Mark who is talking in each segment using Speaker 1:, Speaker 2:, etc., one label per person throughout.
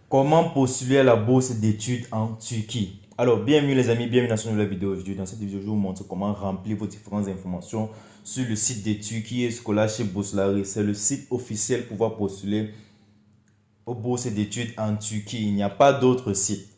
Speaker 1: Comment postuler à la bourse d'études en Turquie? Alors, bienvenue les amis, bienvenue dans cette nouvelle vidéo. Aujourd'hui, dans cette vidéo, je vais vous montrer comment remplir vos différentes informations sur le site de Turkey Scholarship Bursları. C'est le site officiel pour pouvoir postuler aux bourses d'études en Turquie. Il n'y a pas d'autre site.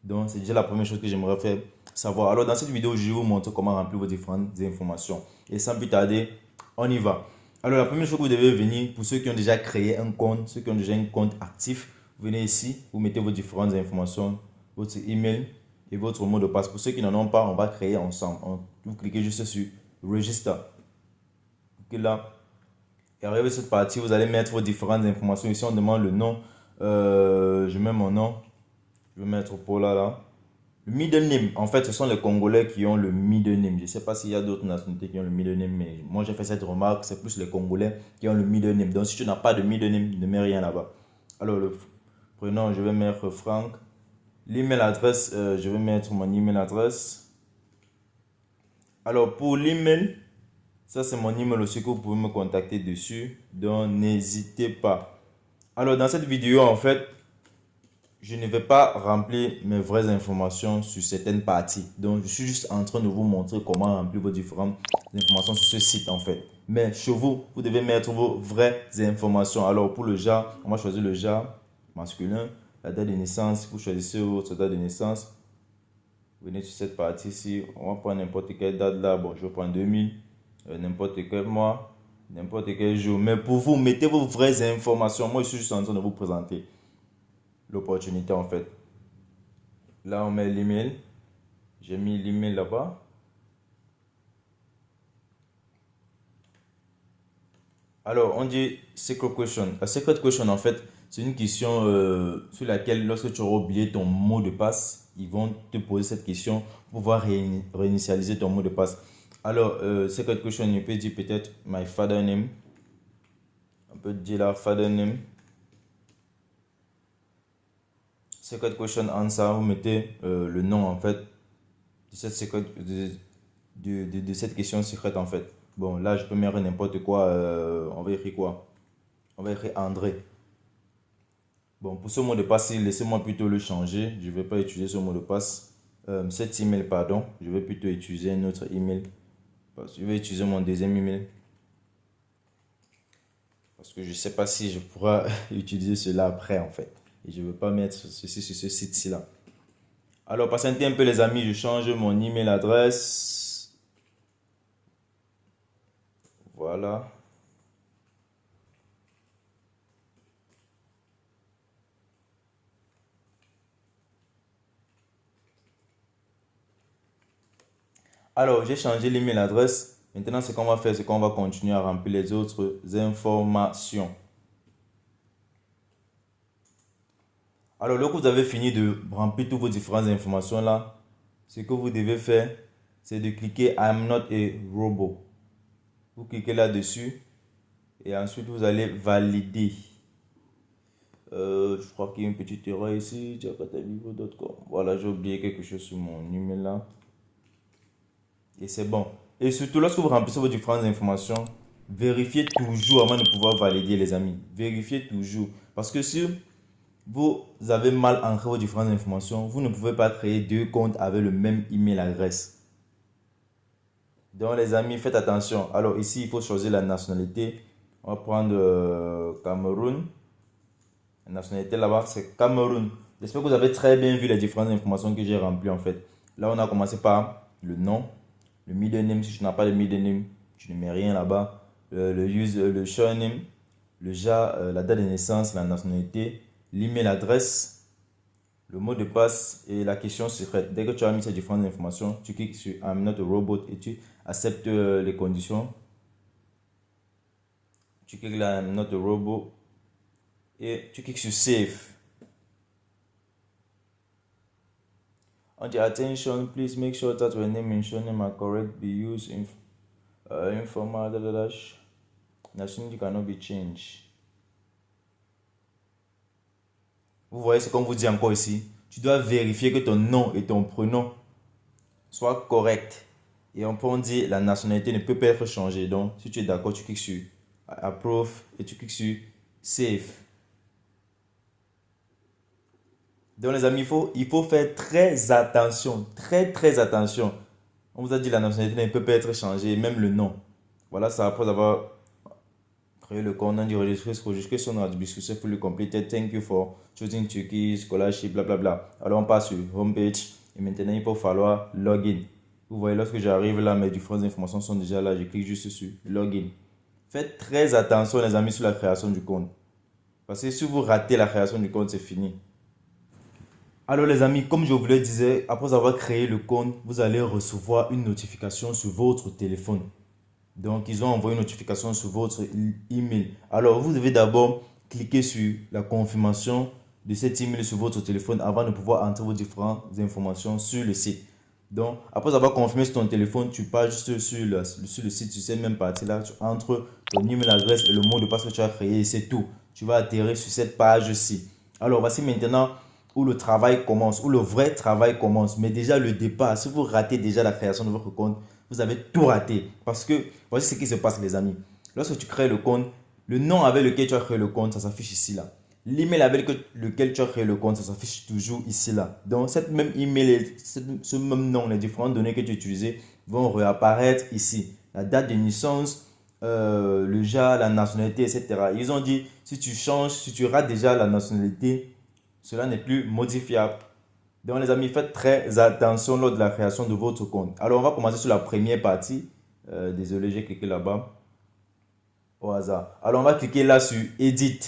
Speaker 1: Donc, c'est déjà la première chose que j'aimerais faire savoir. Alors, dans cette vidéo, je vais vous montrer comment remplir vos différentes informations. Et sans plus tarder, on y va. Alors, la première chose que vous devez venir, pour ceux qui ont déjà créé un compte, ceux qui ont déjà un compte actif, vous venez ici, vous mettez vos différentes informations, votre email et votre mot de passe. Pour ceux qui n'en ont pas, on va créer ensemble. Vous cliquez juste sur Register. Cliquez là. Et arrivé à cette partie, vous allez mettre vos différentes informations. Ici, on demande le nom. Je mets mon nom. Je vais mettre Paula là. Le middle name, en fait, ce sont les Congolais qui ont le middle name. Je ne sais pas s'il y a d'autres nationalités qui ont le middle name, mais moi j'ai fait cette remarque, c'est plus les Congolais qui ont le middle name. Donc si tu n'as pas de middle name, ne mets rien là-bas. Alors le prénom, je vais mettre Franck. L'email adresse, je vais mettre mon email adresse. Alors pour l'email, ça c'est mon email aussi que vous pouvez me contacter dessus. Donc n'hésitez pas. Alors dans cette vidéo, en fait, je ne vais pas remplir mes vraies informations sur certaines parties. Donc, je suis juste en train de vous montrer comment remplir vos différentes informations sur ce site en fait. Mais chez vous, vous devez mettre vos vraies informations. Alors, pour le genre, on va choisir le genre masculin. La date de naissance, vous choisissez votre date de naissance. Vous venez sur cette partie-ci. On va prendre n'importe quelle date là. Bon, je vais prendre 2000. N'importe quel mois, n'importe quel jour. Mais pour vous, mettez vos vraies informations. Moi, je suis juste en train de vous présenter l'opportunité en fait. Là, on met l'email. J'ai mis l'email là-bas. Alors, on dit secret question. La secret question, en fait, c'est une question sur laquelle, lorsque tu auras oublié ton mot de passe, ils vont te poser cette question pour pouvoir réinitialiser ton mot de passe. Alors, secret question, on peut dire peut-être my father name. On peut dire là, father name. Secret question answer, vous mettez le nom en fait de cette, de cette question secrète en fait. Bon, là, je peux mettre n'importe quoi. On va écrire quoi? On va écrire André. Bon, pour ce mot de passe, laissez-moi plutôt le changer. Je ne vais pas utiliser ce mot de passe. Cet email, pardon. Je vais plutôt utiliser un autre email. Parce que je vais utiliser mon deuxième email. Parce que je ne sais pas si je pourrai utiliser cela après, en fait. Et je ne veux pas mettre ceci sur ce site-ci là. Alors, patientez un peu les amis, je change mon email adresse. Voilà. Alors, j'ai changé l'email adresse. Maintenant, ce qu'on va faire, c'est qu'on va continuer à remplir les autres informations. Alors, lorsque vous avez fini de remplir toutes vos différentes informations là, ce que vous devez faire, c'est de cliquer I'm not a robot. Vous cliquez là-dessus et ensuite vous allez valider. Je crois qu'il y a une petite erreur ici. Jakatavivo.com. Voilà, j'ai oublié quelque chose sur mon email là. Et c'est bon. Et surtout, lorsque vous remplissez vos différentes informations, vérifiez toujours avant de pouvoir valider, les amis. Vérifiez toujours. Parce que si vous avez mal ancré vos différentes informations, vous ne pouvez pas créer deux comptes avec le même email adresse. Donc, les amis, faites attention. Alors, ici, il faut choisir la nationalité. On va prendre Cameroun. La nationalité là-bas, c'est Cameroun. J'espère que vous avez très bien vu les différentes informations que j'ai remplies en fait. Là, on a commencé par le nom. Le middle name, si tu n'as pas de middle name, tu ne mets rien là-bas. Le surname, le genre, la date de naissance, la nationalité, l'email adresse, le mot de passe et la question secrète. Dès que tu as mis ces différentes informations, tu cliques sur I'm not a robot et tu acceptes les conditions. Tu cliques là I'm not a robot et tu cliques sur Save. On dit attention, please make sure that your name and surname are correct. Be used in informal nationality cannot be changed. Vous voyez ce qu'on vous dit encore ici. Tu dois vérifier que ton nom et ton prénom soient corrects. Et on peut dire la nationalité ne peut pas être changée. Donc, si tu es d'accord, tu cliques sur Approve et tu cliques sur Save. Donc les amis, il faut faire très attention, très attention. On vous a dit la nationalité ne peut pas être changée, même le nom. Voilà, ça après avoir créé le compte, on dit registration of successfully completed. Thank you for choosing Turkey scholarship, blablabla. Alors on passe sur homepage et maintenant il faut falloir login. Vous voyez, lorsque j'arrive là, mes différentes informations sont déjà là. Je clique juste sur login. Faites très attention les amis sur la création du compte. Parce que si vous ratez la création du compte, c'est fini. Alors les amis, comme je vous le disais, après avoir créé le compte, vous allez recevoir une notification sur votre téléphone. Donc, ils ont envoyé une notification sur votre email. Alors, vous devez d'abord cliquer sur la confirmation de cet email sur votre téléphone avant de pouvoir entrer vos différentes informations sur le site. Donc, après avoir confirmé sur ton téléphone, tu pars juste sur le site, sur cette même partie-là, tu entres ton email adresse et le mot de passe que tu as créé et c'est tout. Tu vas atterrir sur cette page-ci. Alors, voici maintenant où le travail commence, où le vrai travail commence. Mais déjà, le départ, si vous ratez déjà la création de votre compte, vous avez tout raté. Parce que, voici ce qui se passe, les amis. Lorsque tu crées le compte, le nom avec lequel tu as créé le compte, ça s'affiche ici, là. L'email avec lequel tu as créé le compte, ça s'affiche toujours ici, là. Donc, cette même email, ce même nom, les différentes données que tu as utilisées vont réapparaître ici. La date de naissance, le genre, la nationalité, etc. Ils ont dit, si tu changes, si tu rates déjà la nationalité, cela n'est plus modifiable. Donc les amis, faites très attention lors de la création de votre compte. Alors on va commencer sur la première partie. Désolé, j'ai cliqué là-bas au hasard. Alors on va cliquer là sur Edit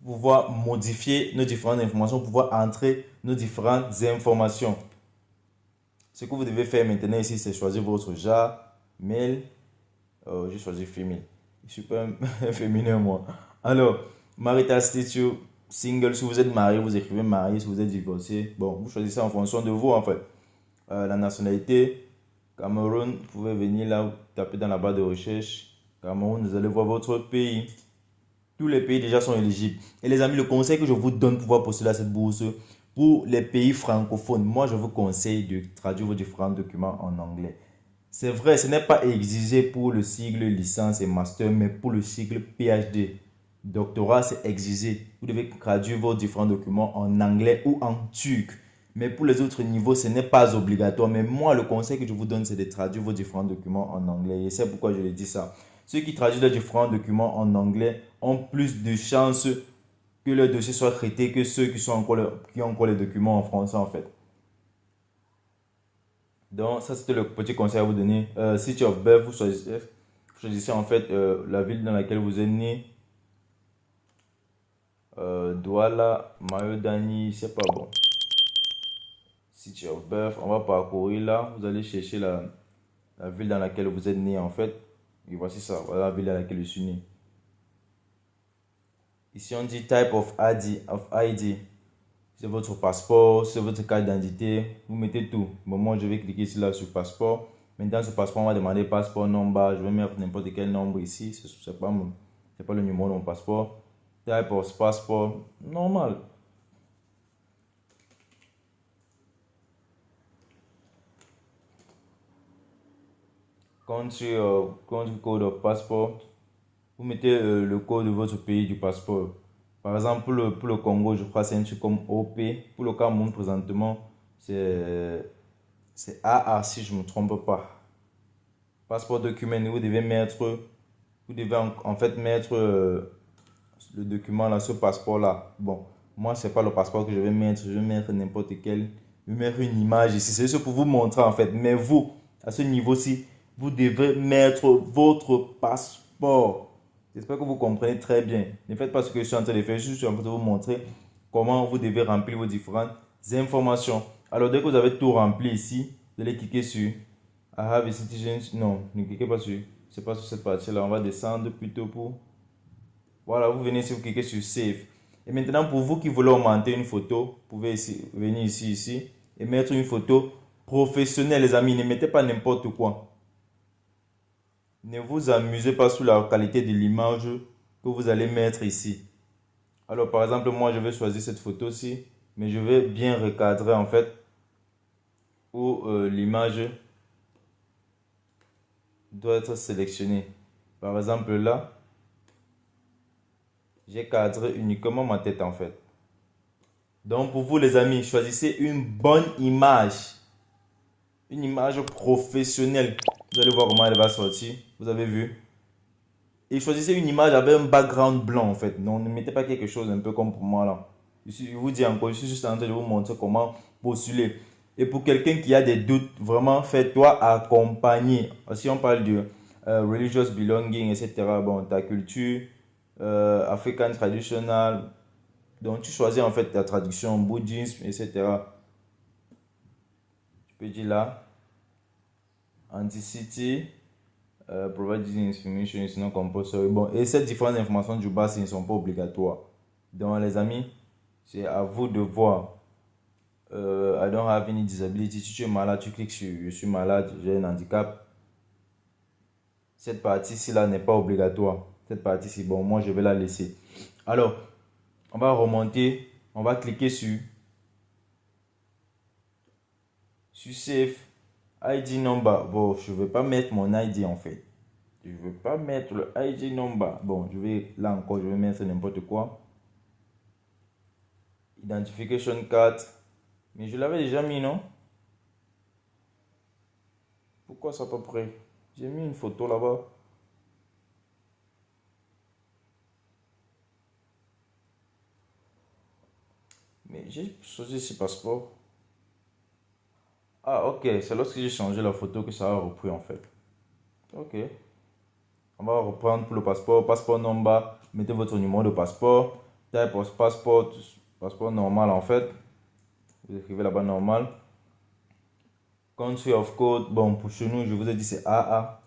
Speaker 1: pour pouvoir modifier nos différentes informations, pour pouvoir entrer nos différentes informations. Ce que vous devez faire maintenant ici, c'est choisir votre genre, mail. J'ai choisi female. Je suis pas un féminin moi. Alors, marital status, single, si vous êtes marié, vous écrivez marié, si vous êtes divorcé. Bon, vous choisissez en fonction de vous en fait. La nationalité, Cameroun, vous pouvez venir là, vous tapez dans la barre de recherche. Cameroun, vous allez voir votre pays. Tous les pays déjà sont éligibles. Et les amis, le conseil que je vous donne pour pouvoir postuler à cette bourse, pour les pays francophones, moi je vous conseille de traduire vos différents documents en anglais. C'est vrai, ce n'est pas exigé pour le cycle licence et master, mais pour le cycle PhD, doctorat, c'est exigé. Vous devez traduire vos différents documents en anglais ou en turc. Mais pour les autres niveaux, ce n'est pas obligatoire. Mais moi, le conseil que je vous donne, c'est de traduire vos différents documents en anglais. Et c'est pourquoi je le dis ça. Ceux qui traduisent leurs différents documents en anglais ont plus de chances que leur dossier soit traité que ceux qui ont encore les documents en français en fait. Donc, ça, c'était le petit conseil à vous donner. City of birth, vous choisissez en fait la ville dans laquelle vous êtes né. Douala, Mayodani, c'est pas bon. City of birth, on va parcourir là. Vous allez chercher la ville dans laquelle vous êtes né en fait. Et voici ça, voilà la ville dans laquelle je suis né. Ici, on dit type of ID. C'est votre passeport, c'est votre carte d'identité. Vous mettez tout. Bon, moi, je vais cliquer ici là sur passeport. Maintenant, ce passeport, on va demander passeport number. Je vais mettre n'importe quel nombre ici. Ce n'est pas le numéro de mon passeport. Type of passport, normal. Country code of passport. Vous mettez le code de votre pays du passeport. Par exemple, pour le Congo, je crois que c'est un truc comme OP. Pour le Cameroun, présentement, c'est AA si je ne me trompe pas. Passeport document, vous devez en fait mettre le document là, ce passeport là. Bon, moi, c'est pas le passeport que je vais mettre. Je vais mettre n'importe quel. Je vais mettre une image ici. C'est juste pour vous montrer en fait. Mais vous, à ce niveau-ci, vous devez mettre votre passeport. J'espère que vous comprenez très bien. Ne faites pas ce que je suis en train de faire. Je suis en train de vous montrer comment vous devez remplir vos différentes informations. Alors, dès que vous avez tout rempli ici, vous allez cliquer sur I have a citizen. Non, ne cliquez pas sur. C'est pas sur cette partie-là. On va descendre plutôt pour. Voilà, vous venez ici, vous cliquez sur Save. Et maintenant, pour vous qui voulez augmenter une photo, vous pouvez venir ici et mettre une photo professionnelle, les amis. Ne mettez pas n'importe quoi. Ne vous amusez pas sur la qualité de l'image que vous allez mettre ici. Alors, par exemple, moi, je vais choisir cette photo-ci, mais je vais bien recadrer en fait où l'image doit être sélectionnée. Par exemple, là, j'ai cadré uniquement ma tête en fait. Donc pour vous les amis, choisissez une bonne image. Une image professionnelle. Vous allez voir comment elle va sortir. Vous avez vu? Et choisissez une image avec un background blanc en fait. Non, ne mettez pas quelque chose un peu comme pour moi là. Je vous dis encore, je suis juste en train de vous montrer comment postuler. Et pour quelqu'un qui a des doutes, vraiment fais-toi accompagner. Si on parle de religious belonging, etc. Bon, ta culture, African traditional. Donc tu choisis en fait ta traduction, bouddhisme, etc. Tu peux dire là, anti-city. Provide this information is not compulsory. Bon, et ces différentes informations du bas, ne sont pas obligatoires. Donc, les amis, c'est à vous de voir. I don't have any disability. Si tu es malade, tu cliques sur je suis malade, j'ai un handicap. Cette partie-ci là n'est pas obligatoire. Cette partie-ci, bon, moi je vais la laisser. Alors, on va remonter, on va cliquer sur Save ID number. Bon, je ne vais pas mettre mon ID en fait. Je ne veux pas mettre le ID number. Bon, je vais, là encore, je vais mettre n'importe quoi. Identification card. Mais je l'avais déjà mis, non? Pourquoi ça pas prêt? J'ai mis une photo là-bas. Mais j'ai choisi ce passeport. Ah, ok. C'est lorsque j'ai changé la photo que ça a repris en fait. Ok. On va reprendre pour le passeport. Passeport number. Mettez votre numéro de passeport. Type of passport. Passeport normal en fait. Vous écrivez là-bas normal. Country of code. Bon, pour chez nous, je vous ai dit c'est AA.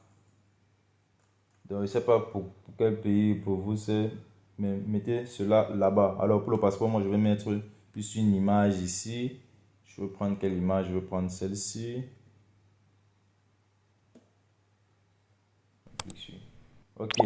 Speaker 1: Donc, je ne sais pas pour quel pays, pour vous c'est. Mais mettez cela là-bas. Alors, pour le passeport, moi, je vais mettre juste une image ici. Je veux prendre quelle image? Je veux prendre celle-ci. Ok.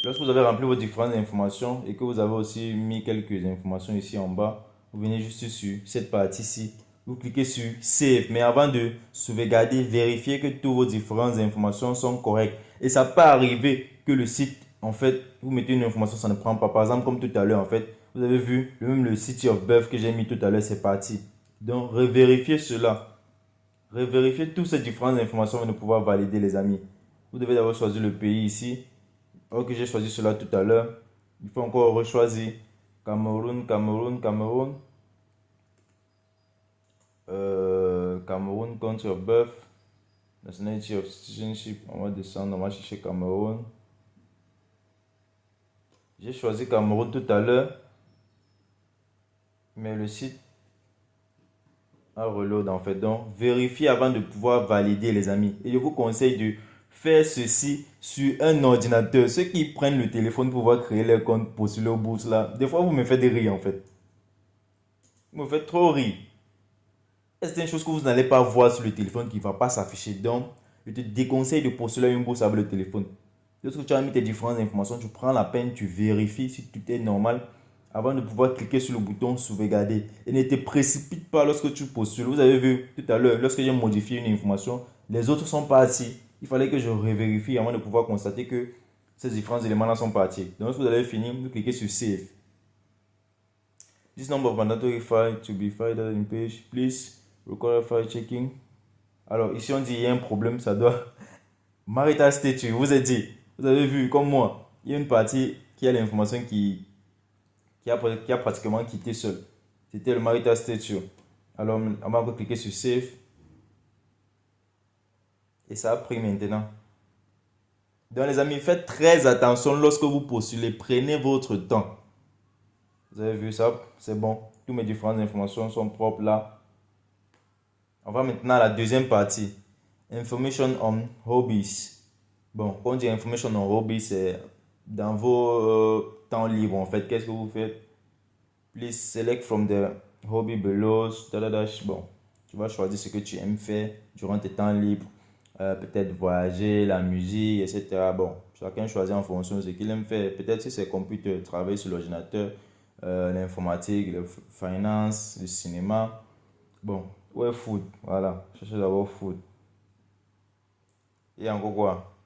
Speaker 1: Lorsque vous avez rempli vos différentes informations et que vous avez aussi mis quelques informations ici en bas, vous venez juste sur cette partie-ci. Vous cliquez sur Save. Mais avant de sauvegarder, vérifiez que toutes vos différentes informations sont correctes. Et ça peut arriver que le site, en fait, vous mettez une information, ça ne prend pas. Par exemple, comme tout à l'heure, en fait, vous avez vu, même le city of birth que j'ai mis tout à l'heure, c'est parti. Donc, revérifiez cela. Revérifiez toutes ces différentes informations avant de pouvoir valider, les amis. Vous devez d'abord choisir le pays ici. Ok, j'ai choisi cela tout à l'heure. Il faut encore rechoisir Cameroun, Cameroun, Cameroun. Cameroun, country of birth. Nationality of citizenship. On va descendre, on va chercher Cameroun. J'ai choisi Cameroun tout à l'heure. Mais le site a reload en fait. Donc, vérifiez avant de pouvoir valider, les amis. Et je vous conseille de faire ceci sur un ordinateur. Ceux qui prennent le téléphone pour pouvoir créer leur compte postuler aux bourses là, des fois vous me faites rire en fait. Vous me faites trop rire. C'est une chose que vous n'allez pas voir sur le téléphone qui ne va pas s'afficher. Donc, je te déconseille de postuler à une bourse avec le téléphone. Lorsque tu as mis tes différentes informations, tu prends la peine, tu vérifies si tout est normal avant de pouvoir cliquer sur le bouton sauvegarder. Et ne te précipite pas lorsque tu postules. Vous avez vu tout à l'heure, lorsque j'ai modifié une information, les autres sont partis. Il fallait que je revérifie avant de pouvoir constater que ces différents éléments-là sont partis. Donc, lorsque vous allez finir, vous cliquez sur Save. This number of mandatory files to be filed in page, please. Record file checking. Alors, ici, on dit il y a un problème, ça doit. Marital statut, vous avez dit, vous avez vu, comme moi, il y a une partie qui a l'information qui a pratiquement quitté seul. C'était le marital statut. Alors, on va cliquer sur Save. Et ça a pris maintenant. Donc, les amis, faites très attention lorsque vous postulez. Prenez votre temps. Vous avez vu ça? C'est bon. Toutes mes différentes informations sont propres là. On va maintenant à la deuxième partie. Information on hobbies. Bon, quand on dit information on hobbies, c'est dans vos temps libres en fait. Qu'est-ce que vous faites? Please select from the hobby below. Bon, tu vas choisir ce que tu aimes faire durant tes temps libres. Peut-être voyager, la musique, etc. Bon, chacun choisit en fonction de ce qu'il aime faire. Peut-être si c'est computer, travailler sur l'ordinateur, l'informatique, le finance, le cinéma. Bon, ouais, food, voilà. Cherchez d'abord food. Et encore quoi?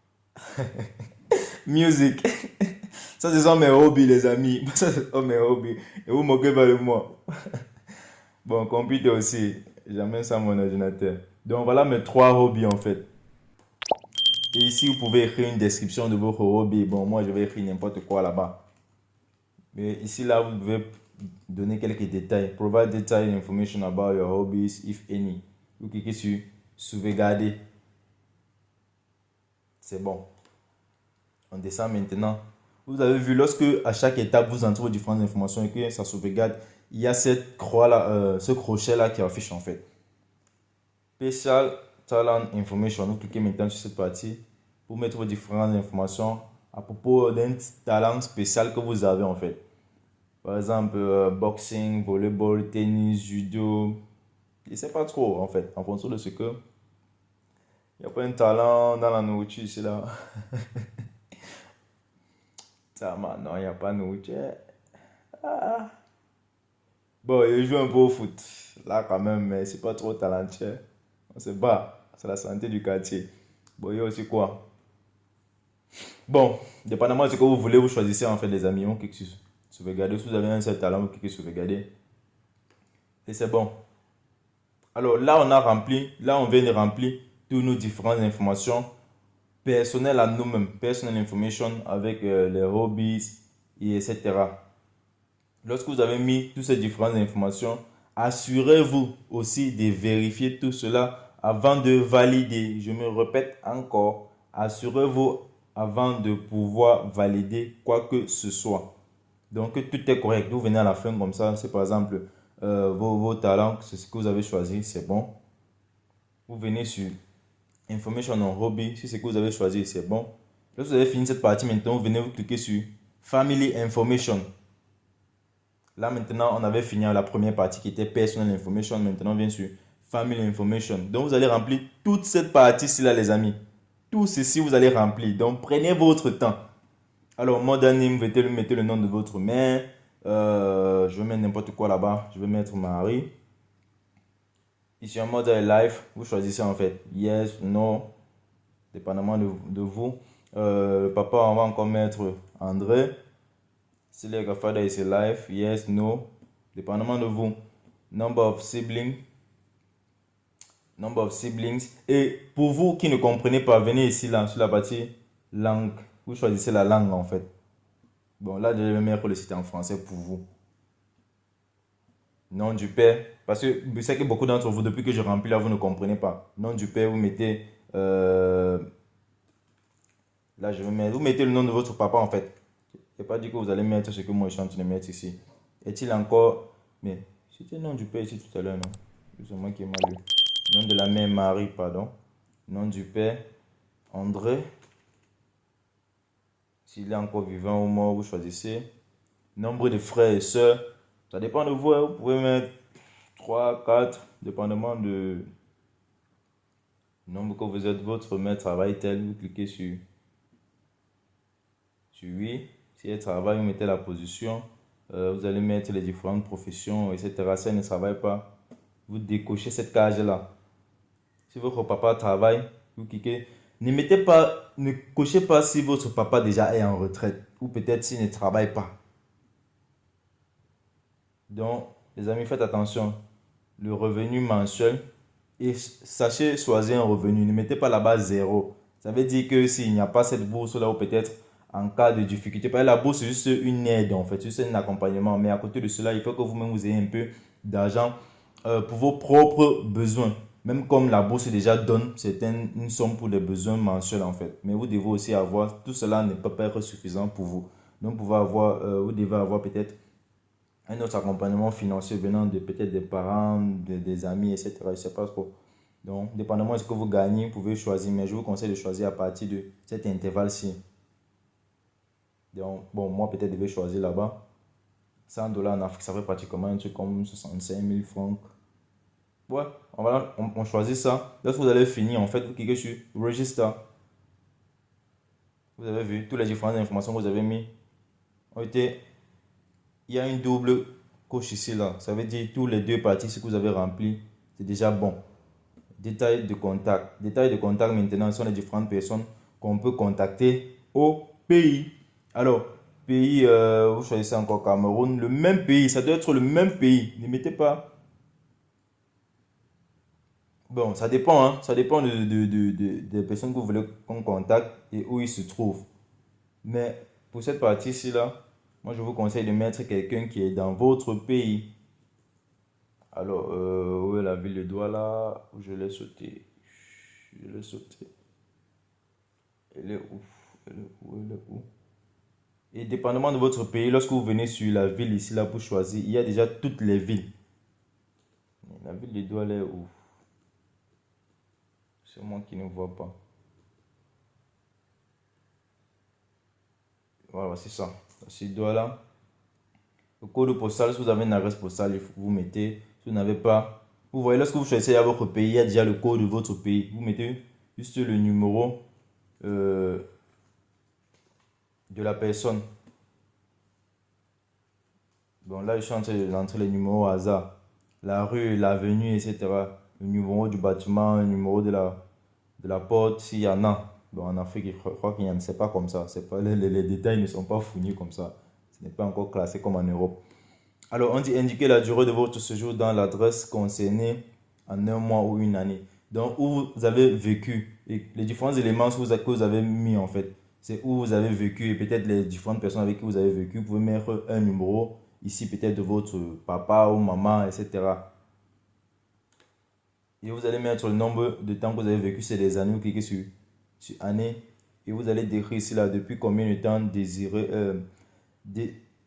Speaker 1: Music. Ça, ce sont mes hobbies, les amis. Ça, ce sont mes hobbies. Et vous moquez pas de moi. Bon, computer aussi. J'amène ça à mon ordinateur. Donc voilà mes trois hobbies en fait. Et ici, vous pouvez écrire une description de votre hobby. Bon, moi, je vais écrire n'importe quoi là-bas. Mais ici, là, vous devez donner quelques détails. Provide detailed information about your hobbies, if any. Vous cliquez sur sauvegarder. C'est bon. On descend maintenant. Vous avez vu, lorsque à chaque étape, vous entrez vos différentes informations et que ça sauvegarde, il y a cette croix-là, ce crochet-là qui affiche en fait. Special Talent Information. Vous cliquez maintenant sur cette partie pour mettre vos différentes informations à propos d'un talent spécial que vous avez en fait. Par exemple, boxing, volleyball, tennis, judo. Je ne sais pas trop en fait, en fonction de ce que. Il n'y a pas un talent dans la nourriture ici là. Ça, non, il n'y a pas de nourriture. Ah. Bon, je joue un peu au foot. Là quand même, mais c'est pas trop talentueux. On se bat. C'est la santé du quartier. Bon, il y a aussi quoi? Bon, dépendamment de ce que vous voulez, vous choisissez en fait les amis. On clique sur sauvegarder. Si vous avez un seul talent, vous cliquez sur sauvegarder. Et c'est bon. Alors là, on a rempli, là, on vient de remplir toutes nos différentes informations personnelles à nous-mêmes. Personal information avec les hobbies, et etc. Lorsque vous avez mis toutes ces différentes informations, assurez-vous aussi de vérifier tout cela avant de valider. Je me répète encore, assurez-vous avant de pouvoir valider quoi que ce soit. Donc tout est correct. Vous venez à la fin comme ça. C'est par exemple vos talents, c'est ce que vous avez choisi, c'est bon. Vous venez sur Information on Hobby, si c'est ce que vous avez choisi, c'est bon. Lorsque vous avez fini cette partie, maintenant vous venez vous cliquer sur Family Information. Là maintenant, on avait fini la première partie qui était Personal Information. Maintenant, on vient sur Family Information. Donc vous allez remplir toute cette partie-ci là, les amis. Tout ceci, vous allez remplir. Donc prenez votre temps. Alors, modern name, vous mettez le nom de votre mère. Je vais mettre n'importe quoi là-bas. Je vais mettre Marie. Ici, en mode life, vous choisissez en fait yes, no, dépendamment de vous. Le papa, on va encore mettre André. Si le grandfather is alive, yes, no, dépendamment de vous. Number of siblings. Number of siblings. Et pour vous qui ne comprenez pas, venez ici là, sur la partie langue. Vous choisissez la langue en fait. Bon, là, je vais mettre le site en français pour vous. Nom du père. Parce que je sais que beaucoup d'entre vous, depuis que je remplis là, vous ne comprenez pas. Nom du père, vous mettez. Là, je vais mettre. Vous mettez le nom de votre papa en fait. Je n'ai pas dit que vous allez mettre ce que moi je suis en train de mettre ici. Est-il encore. Mais c'était le nom du père ici tout à l'heure, non? C'est moi qui ai mal lu. Nom de la mère Marie, pardon. Nom du père André. S'il est encore vivant ou mort, vous choisissez. Nombre de frères et sœurs. Ça dépend de vous. Vous pouvez mettre 3, 4, dépendamment de nombre que vous êtes. Votre mère travaille-t-elle? Vous cliquez sur oui. Si elle travaille, vous mettez la position. Vous allez mettre les différentes professions, etc. Si elle ne travaille pas, vous décochez cette case-là. Si votre papa travaille, vous cliquez. Ne cochez pas si votre papa déjà est en retraite ou peut-être s'il ne travaille pas. Donc, les amis, faites attention. Le revenu mensuel et sachez choisir un revenu. Ne mettez pas là-bas zéro. Ça veut dire que s'il n'y a pas cette bourse-là ou peut-être en cas de difficulté, parce que la bourse c'est juste une aide en fait, c'est juste un accompagnement. Mais à côté de cela, il faut que vous-même vous ayez un peu d'argent pour vos propres besoins. Même comme la bourse déjà donne, c'est une somme pour les besoins mensuels en fait. Mais vous devez aussi avoir, tout cela ne peut pas être suffisant pour vous. Donc vous devez avoir peut-être un autre accompagnement financier venant de peut-être des parents, des amis, etc. Je ne sais pas trop. Donc, dépendamment de ce que vous gagnez, vous pouvez choisir. Mais je vous conseille de choisir à partir de cet intervalle-ci. Donc, bon, moi peut-être je vais choisir là-bas. 100 dollars en Afrique, ça fait pratiquement un truc comme 65 000 francs. Ouais, on choisit ça. Lorsque vous allez finir, en fait, vous cliquez sur Register. Vous avez vu, toutes les différentes informations que vous avez mis ont été. Il y a une double coche ici là. Ça veut dire tous les deux parties, ce que vous avez rempli, c'est déjà bon. Détails de contact. Détails de contact maintenant sont les différentes personnes qu'on peut contacter au pays. Alors, pays, vous choisissez encore Cameroun, le même pays, ça doit être le même pays. Ne mettez pas Bon, ça dépend, hein. Ça dépend des personnes que vous voulez qu'on contacte et où ils se trouvent. Mais pour cette partie-ci, là, moi, je vous conseille de mettre quelqu'un qui est dans votre pays. Alors, où est la ville de Douala? Où je l'ai sauté. Je l'ai sauté. Elle est où? Elle est où? Elle est où? Et dépendamment de votre pays, lorsque vous venez sur la ville ici, là, pour choisir, il y a déjà toutes les villes. La ville de Douala est où? C'est moi qui ne vois pas. Voilà, c'est ça. C'est Douala. Le code postal, si vous avez une adresse postale, vous mettez. Si vous n'avez pas, vous voyez, lorsque vous choisissez à votre pays, il y a déjà le code de votre pays. Vous mettez juste le numéro euh, de la personne. Bon, là, je suis en train d'entrer les numéros au hasard. La rue, l'avenue, etc. Le numéro du bâtiment, le numéro de la porte, s'il y en a. Bon, en Afrique, je crois qu'il n'y en a, c'est pas comme ça. C'est pas, les détails ne sont pas fournis comme ça. Ce n'est pas encore classé comme en Europe. Alors, on dit indiquer la durée de votre séjour dans l'adresse concernée en un mois ou une année. Donc, où vous avez vécu et les différents éléments que vous avez mis en fait, c'est où vous avez vécu et peut-être les différentes personnes avec qui vous avez vécu. Vous pouvez mettre un numéro ici, peut-être de votre papa ou maman, etc. Et vous allez mettre le nombre de temps que vous avez vécu, c'est des années. Vous cliquez sur année et vous allez décrire ici là depuis combien de temps désirez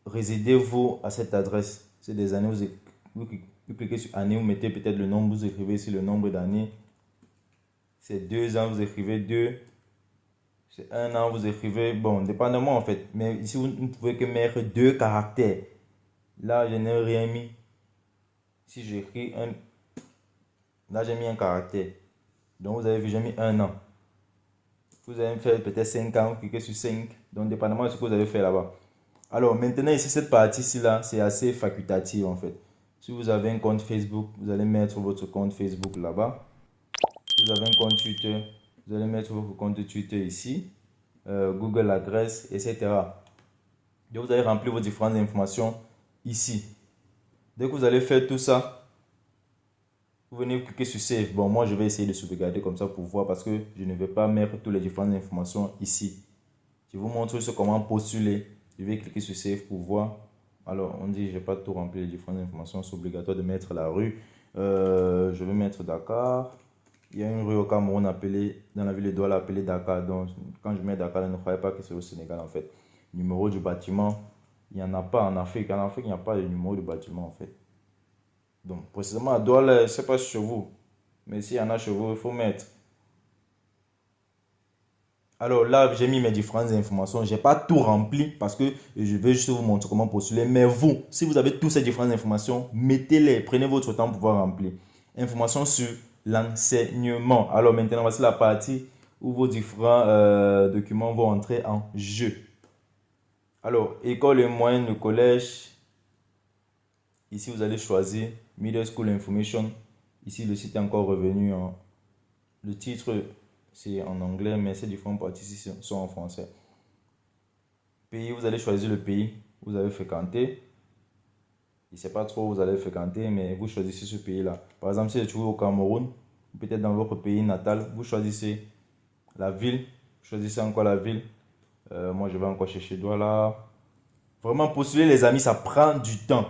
Speaker 1: résidez-vous à cette adresse. C'est des années, vous cliquez sur année, vous mettez peut-être le nombre, vous écrivez ici le nombre d'années. C'est 2 ans, vous écrivez 2. C'est 1 an, vous écrivez, bon, dépendamment en fait. Mais ici, vous ne pouvez que mettre 2 caractères. Là, je n'ai rien mis. Si j'écris un, là, j'ai mis un caractère. Donc, vous avez vu, j'ai mis 1 an. Vous allez faire peut-être 5 ans, vous cliquez sur 5. Donc, dépendamment de ce que vous avez fait là-bas. Alors maintenant ici, cette partie-ci là, c'est assez facultatif en fait. Si vous avez un compte Facebook, vous allez mettre votre compte Facebook là-bas. Si vous avez un compte Twitter, vous allez mettre votre compte Twitter ici. Google adresse, etc. Donc vous allez remplir vos différentes informations ici. Dès que vous allez faire tout ça, vous venez cliquer sur Save. Bon, moi je vais essayer de sauvegarder comme ça pour voir parce que je ne vais pas mettre toutes les différentes informations ici. Je vous montre juste comment postuler. Je vais cliquer sur Save pour voir. Alors, on dit, je n'ai pas tout rempli les différentes informations. C'est obligatoire de mettre la rue. Je vais mettre Dakar. Il y a une rue au Cameroun appelée, dans la ville de Douala appelée Dakar. Donc, quand je mets Dakar, ne croyez pas que c'est au Sénégal en fait. Numéro du bâtiment, il n'y en a pas en Afrique. En Afrique, il n'y a pas de numéro de bâtiment en fait. Donc, précisément à Douala, je ne sais pas chez vous. Mais s'il y en a chez vous, il faut mettre. Alors là, j'ai mis mes différentes informations. Je n'ai pas tout rempli parce que je vais juste vous montrer comment postuler. Mais vous, si vous avez toutes ces différentes informations, mettez-les. Prenez votre temps pour pouvoir remplir. Informations sur l'enseignement. Alors maintenant, voici la partie où vos différents documents vont entrer en jeu. Alors, école et moyenne, le collège. Ici, vous allez choisir Middle School Information. Ici, le site est encore revenu. Le titre, c'est en anglais, mais ces différentes parties ici sont en français. Pays, vous allez choisir le pays que vous avez fréquenté. Je ne sais pas trop où vous allez fréquenter, mais vous choisissez ce pays-là. Par exemple, si vous êtes au Cameroun, peut-être dans votre pays natal, vous choisissez la ville. Vous choisissez encore la ville. Moi, je vais encore chercher Douala. Vraiment, postuler, les amis, ça prend du temps.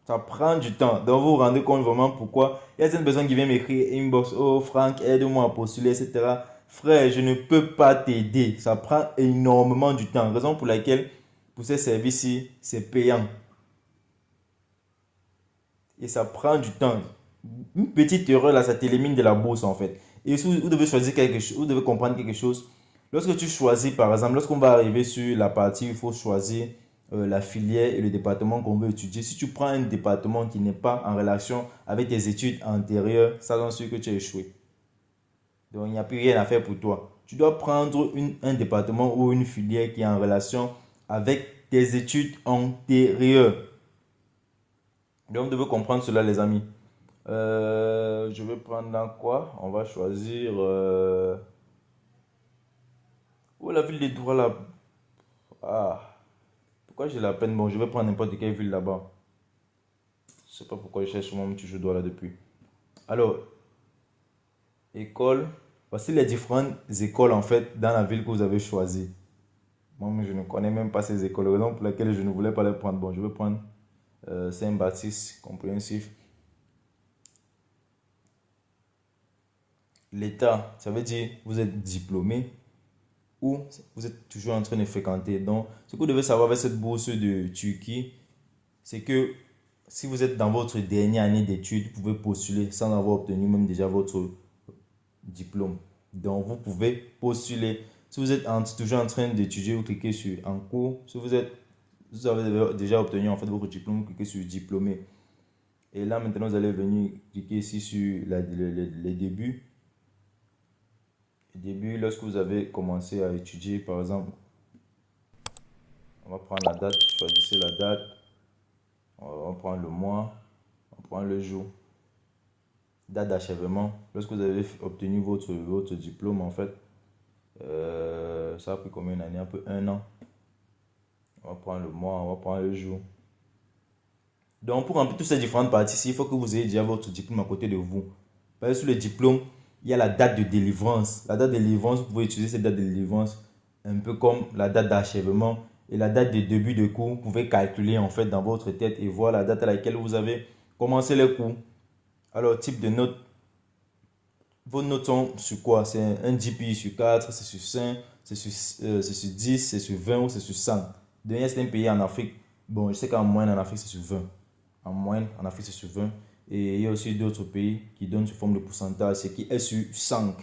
Speaker 1: Ça prend du temps. Donc, vous vous rendez compte vraiment pourquoi. Il y a certaines personnes qui viennent m'écrire inbox. Oh, Franck, aide-moi à postuler, etc. Frère, je ne peux pas t'aider. Ça prend énormément du temps. Raison pour laquelle, pour ces services-ci, c'est payant. Et ça prend du temps. Une petite erreur là, ça t'élimine de la bourse en fait. Et si vous devez choisir quelque chose, vous devez comprendre quelque chose. Lorsque tu choisis, par exemple, lorsqu'on va arriver sur la partie, il faut choisir la filière et le département qu'on veut étudier. Si tu prends un département qui n'est pas en relation avec tes études antérieures, ça donne sûr que tu as échoué. Donc, il n'y a plus rien à faire pour toi. Tu dois prendre un département ou une filière qui est en relation avec tes études antérieures. Donc, vous devez comprendre cela, les amis. Je vais prendre dans quoi? On va choisir. Où est la ville des Douala? Ah, pourquoi j'ai la peine? Bon, je vais prendre n'importe quelle ville là-bas. Je sais pas pourquoi je cherche moi toujours Douala depuis. Alors, école. Voici les différentes écoles en fait dans la ville que vous avez choisie. Moi, je ne connais même pas ces écoles, raison pour laquelle je ne voulais pas les prendre. Bon, je vais prendre Saint-Baptiste compréhensif. L'état, ça veut dire vous êtes diplômé ou vous êtes toujours en train de fréquenter. Donc, ce que vous devez savoir avec cette bourse de Turquie, c'est que si vous êtes dans votre dernière année d'études, vous pouvez postuler sans avoir obtenu même déjà votre diplôme. Donc, vous pouvez postuler. Si vous êtes toujours en train d'étudier, vous cliquez sur en cours. Si vous avez déjà obtenu en fait votre diplôme, vous cliquez sur diplômé. Et là, maintenant, vous allez venir cliquer ici sur les débuts. Début, lorsque vous avez commencé à étudier, par exemple, on va prendre la date, choisissez la date, on va prendre le mois, on prend le jour, date d'achèvement. Lorsque vous avez obtenu votre diplôme, en fait, ça a pris combien d'années? Un peu 1 an. On va prendre le mois, on va prendre le jour. Donc, pour remplir toutes ces différentes parties, il faut que vous ayez déjà votre diplôme à côté de vous. Parce que sur le diplôme, il y a la date de délivrance. La date de délivrance, vous pouvez utiliser cette date de délivrance un peu comme la date d'achèvement et la date de début de cours. Vous pouvez calculer en fait dans votre tête et voir la date à laquelle vous avez commencé les cours. Alors, type de notes. Vos notes sont sur quoi? C'est un GPI sur 4, c'est sur 5, c'est sur 10, c'est sur 20 ou c'est sur 100. Dernier, c'est un pays en Afrique. Bon, je sais qu'en moyenne en Afrique, c'est sur 20. En moyenne, en Afrique, c'est sur 20. Et il y a aussi d'autres pays qui donnent sous forme de pourcentage, ce qui est sur 5.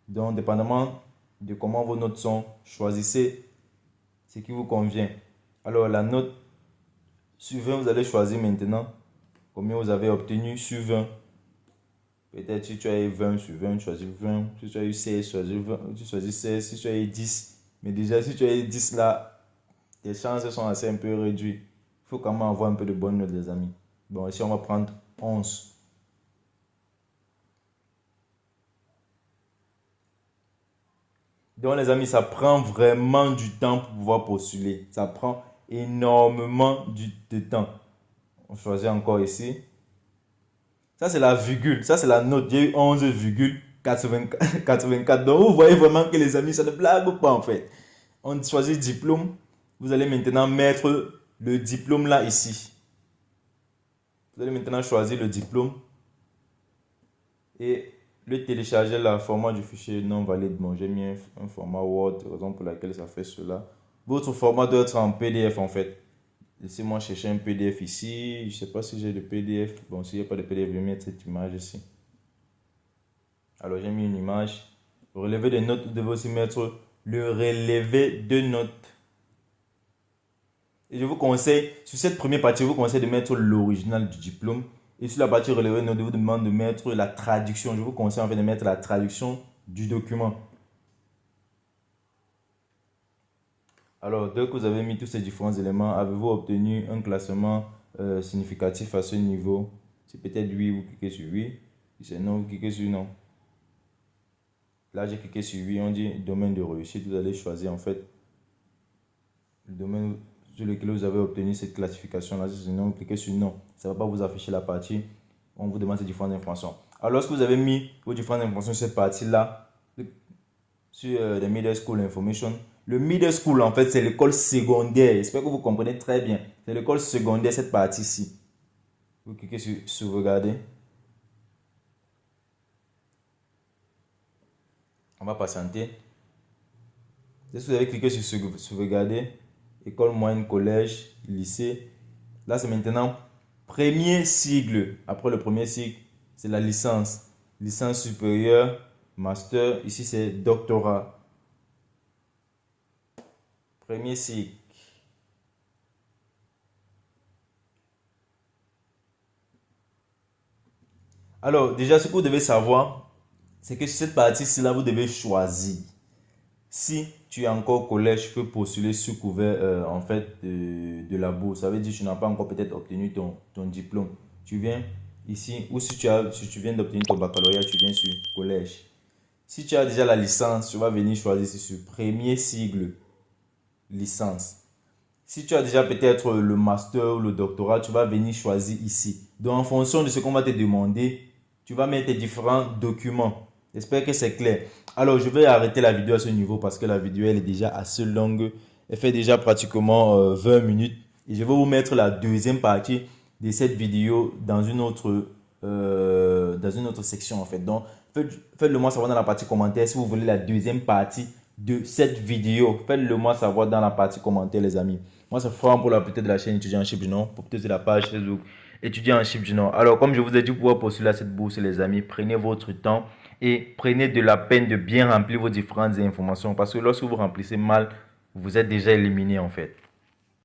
Speaker 1: Donc, dépendamment de comment vos notes sont, choisissez ce qui vous convient. Alors, la note sur 20, vous allez choisir maintenant combien vous avez obtenu sur 20. Peut-être si tu as eu 20 sur 20, tu choisis 20. Si tu as eu 16, tu choisis 16. Si tu as eu 10. Mais déjà, si tu as eu 10 là, tes chances sont assez un peu réduites. Il faut quand même avoir un peu de bonnes notes, les amis. Bon, ici, on va prendre 11. Donc, les amis, ça prend vraiment du temps pour pouvoir postuler. Ça prend énormément de temps. On choisit encore ici. Ça, c'est la virgule. Ça, c'est la note. J'ai eu 11,84. Donc, vous voyez vraiment que les amis, ça ne blague pas en fait. On choisit diplôme. Vous allez maintenant mettre le diplôme là ici. Vous allez maintenant choisir le diplôme et le télécharger là, format du fichier non valide. Bon, j'ai mis un format Word, raison pour laquelle ça fait cela. Votre format doit être en PDF en fait. Laissez-moi chercher un PDF ici. Je ne sais pas si j'ai de PDF. Bon, s'il n'y a pas de PDF, je vais mettre cette image ici. Alors, j'ai mis une image. Relevé de notes, vous devez aussi mettre le relevé de notes. Et je vous conseille, sur cette première partie, je vous conseille de mettre l'original du diplôme. Et sur la partie relevé de notes, je vous demande de mettre la traduction. Je vous conseille en fait de mettre la traduction du document. Alors, dès que vous avez mis tous ces différents éléments, avez-vous obtenu un classement significatif à ce niveau? Si peut-être oui, vous cliquez sur oui. Si c'est non, vous cliquez sur non. Là, j'ai cliqué sur oui, on dit domaine de réussite. Vous allez choisir en fait le domaine sur lequel vous avez obtenu cette classification-là. Si c'est non, vous cliquez sur non. Ça ne va pas vous afficher la partie. On vous demande ces différentes informations. Alors, lorsque vous avez mis vos différentes informations sur cette partie-là, sur les Middle School Information, le middle school, en fait, c'est l'école secondaire. J'espère que vous comprenez très bien. C'est l'école secondaire, cette partie-ci. Vous cliquez sur sauvegarder. On va patienter. Dès que vous avez cliqué sur sauvegarder, école moyenne, collège, lycée. Là, c'est maintenant premier sigle. Après le premier sigle, c'est la licence. Licence supérieure, master. Ici, c'est doctorat. Premier cycle. Alors, déjà, ce que vous devez savoir, c'est que sur cette partie-ci, là, vous devez choisir. Si tu es encore au collège, tu peux postuler sous couvert en fait, de la bourse. Ça veut dire que tu n'as pas encore peut-être obtenu ton diplôme. Tu viens ici, ou si tu viens d'obtenir ton baccalauréat, tu viens sur collège. Si tu as déjà la licence, tu vas venir choisir ici sur premier sigle, licence. Si tu as déjà peut-être le master ou le doctorat, tu vas venir choisir ici. Donc, en fonction de ce qu'on va te demander, tu vas mettre tes différents documents. J'espère que c'est clair. Alors, je vais arrêter la vidéo à ce niveau parce que la vidéo, elle est déjà assez longue. Elle fait déjà pratiquement 20 minutes. Et je vais vous mettre la deuxième partie de cette vidéo dans une autre section en fait. Donc, faites-le moi savoir dans la partie commentaire si vous voulez la deuxième partie de cette vidéo. Faites-le moi savoir dans la partie commentaire, les amis. Moi, c'est Franck pour la peut-être de la chaîne étudiant en chip du Nord, pour peut-être de la page Facebook étudiant en chip du Nord. Alors, comme je vous ai dit, pour pouvoir postuler à cette bourse, les amis, prenez votre temps et prenez de la peine de bien remplir vos différentes informations parce que lorsque vous remplissez mal, vous êtes déjà éliminé en fait.